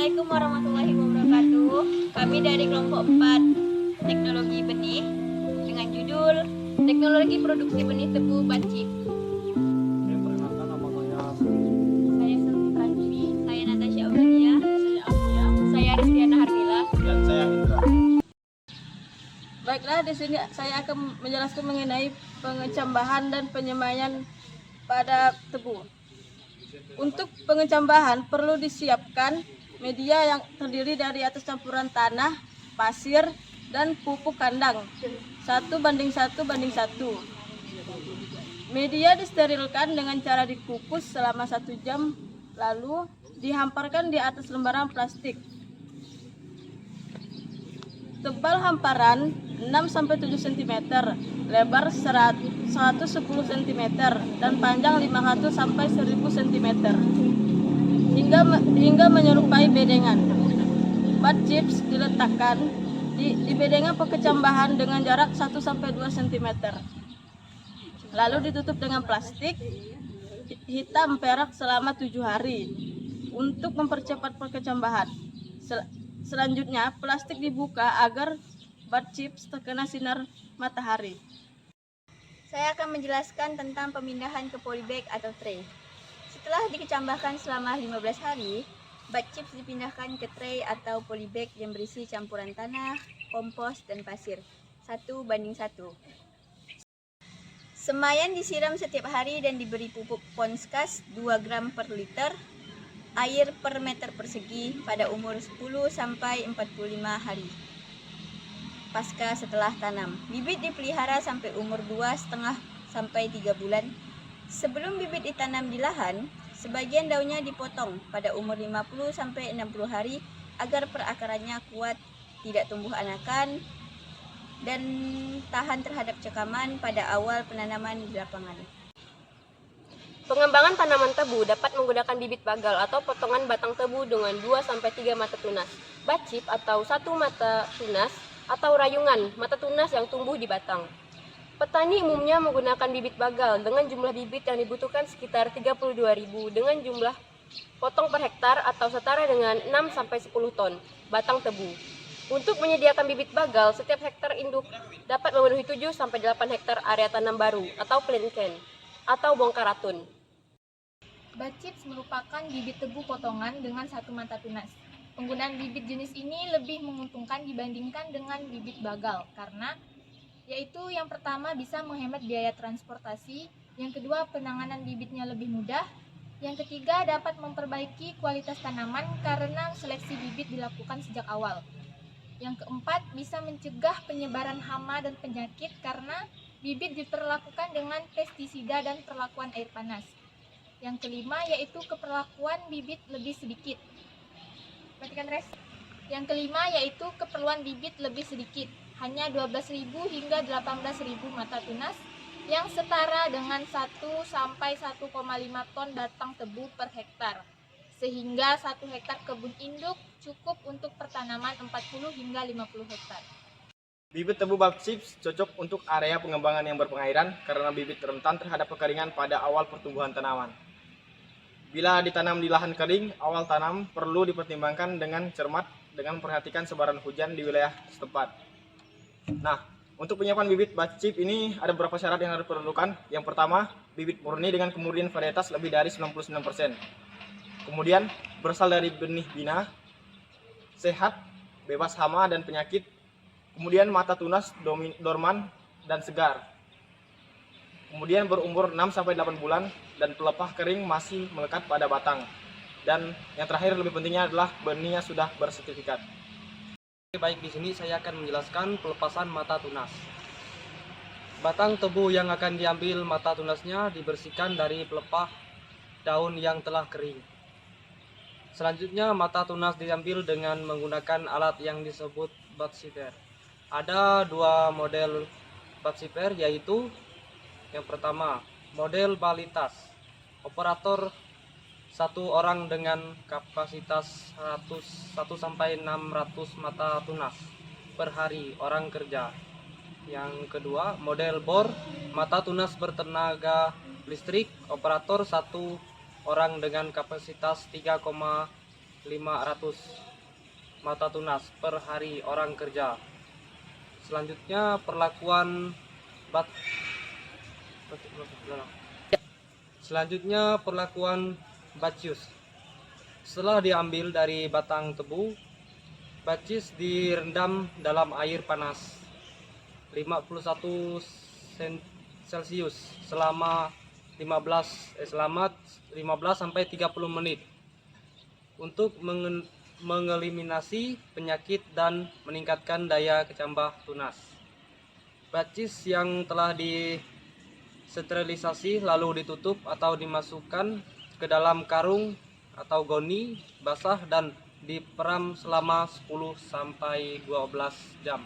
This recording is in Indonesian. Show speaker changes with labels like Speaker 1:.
Speaker 1: Assalamualaikum warahmatullahi wabarakatuh. Kami dari kelompok 4 Teknologi Benih dengan judul Teknologi Produksi Benih Tebu Bacip. Saya Selvi Pratwi, saya Natasha Aurelia, saya Amelia, saya Rizkyana Harmila,
Speaker 2: dan saya Indra.
Speaker 3: Baiklah, di sini saya akan menjelaskan mengenai pengecambahan dan penyemaian pada tebu. Untuk pengecambahan perlu disiapkan media yang terdiri dari atas campuran tanah, pasir, dan pupuk kandang 1:1:1. Media disterilkan dengan cara dikukus selama 1 jam, lalu dihamparkan di atas lembaran plastik. Tebal hamparan 6-7 cm, lebar 110 cm, dan panjang 500-1000 cm, hingga menyerupai bedengan. Bat chips diletakkan di bedengan pengecambahan dengan jarak 1-2 cm. Lalu ditutup dengan plastik hitam perak selama 7 hari untuk mempercepat pengecambahan. Selanjutnya, plastik dibuka agar bat chips terkena sinar matahari.
Speaker 1: Saya akan menjelaskan tentang pemindahan ke polybag atau tray. Setelah dikecambahkan selama 15 hari, bat chips dipindahkan ke tray atau polybag yang berisi campuran tanah, kompos, dan pasir 1:1. Semaian disiram setiap hari dan diberi pupuk Ponskas 2 gram per liter, air per meter persegi pada umur 10-45 hari. Pasca setelah tanam, bibit dipelihara sampai umur 2,5-3 bulan. Sebelum bibit ditanam di lahan, sebagian daunnya dipotong pada umur 50-60 hari agar perakarannya kuat, tidak tumbuh anakan, dan tahan terhadap cekaman pada awal penanaman di lapangan.
Speaker 4: Pengembangan tanaman tebu dapat menggunakan bibit bagal atau potongan batang tebu dengan 2-3 mata tunas, bacip atau 1 mata tunas, atau rayungan mata tunas yang tumbuh di batang. Petani umumnya menggunakan bibit bagal dengan jumlah bibit yang dibutuhkan sekitar 32.000 dengan jumlah potong per hektar atau setara dengan 6-10 ton batang tebu. Untuk menyediakan bibit bagal, setiap hektar induk dapat memenuhi 7-8 hektar area tanam baru atau plantain atau bongkar ratun.
Speaker 5: Bat chips merupakan bibit tebu potongan dengan 1 mata tunas. Penggunaan bibit jenis ini lebih menguntungkan dibandingkan dengan bibit bagal karena yaitu yang pertama bisa menghemat biaya transportasi, yang kedua penanganan bibitnya lebih mudah, yang ketiga dapat memperbaiki kualitas tanaman karena seleksi bibit dilakukan sejak awal. Yang keempat bisa mencegah penyebaran hama dan penyakit karena bibit diperlakukan dengan pestisida dan perlakuan air panas. Yang kelima yaitu keperluan bibit lebih sedikit. Perhatikan res. Yang kelima yaitu keperluan bibit lebih sedikit, hanya 12.000 hingga 18.000 mata tunas yang setara dengan 1-1,5 ton batang tebu per hektar. Sehingga 1 hektar kebun induk cukup untuk pertanaman 40 hingga 50 hektar.
Speaker 2: Bibit tebu bat chips cocok untuk area pengembangan yang berpengairan karena bibit rentan terhadap kekeringan pada awal pertumbuhan tanaman. Bila ditanam di lahan kering, awal tanam perlu dipertimbangkan dengan cermat dengan memperhatikan sebaran hujan di wilayah setempat. Nah, untuk penyiapan bibit bat chips ini ada beberapa syarat yang harus diperlukan. Yang pertama, bibit murni dengan kemurnian varietas lebih dari 99%. Kemudian, berasal dari benih bina, sehat, bebas hama dan penyakit. Kemudian mata tunas dorman dan segar. Kemudian berumur 6-8 bulan dan pelepah kering masih melekat pada batang. Dan yang terakhir lebih pentingnya adalah benihnya sudah bersertifikat.
Speaker 6: Baik, di sini saya akan menjelaskan pelepasan mata tunas. Batang tebu yang akan diambil mata tunasnya dibersihkan dari pelepah daun yang telah kering. Selanjutnya mata tunas diambil dengan menggunakan alat yang disebut bat sipper. Ada 2 model bat sipper, yaitu yang pertama model balitas, operator 1 orang dengan kapasitas 100-600 mata tunas per hari orang kerja. Yang kedua model bor, mata tunas bertenaga listrik, operator 1 orang dengan kapasitas 3,5 500 mata tunas per hari orang kerja. Selanjutnya perlakuan bacius. Setelah diambil dari batang tebu, bacis direndam dalam air panas 51 Celcius selama 15 sampai 30 menit untuk mengeliminasi penyakit dan meningkatkan daya kecambah tunas. Bacis yang telah disterilisasi lalu ditutup atau dimasukkan ke dalam karung atau goni basah dan diperam selama 10 sampai 12 jam.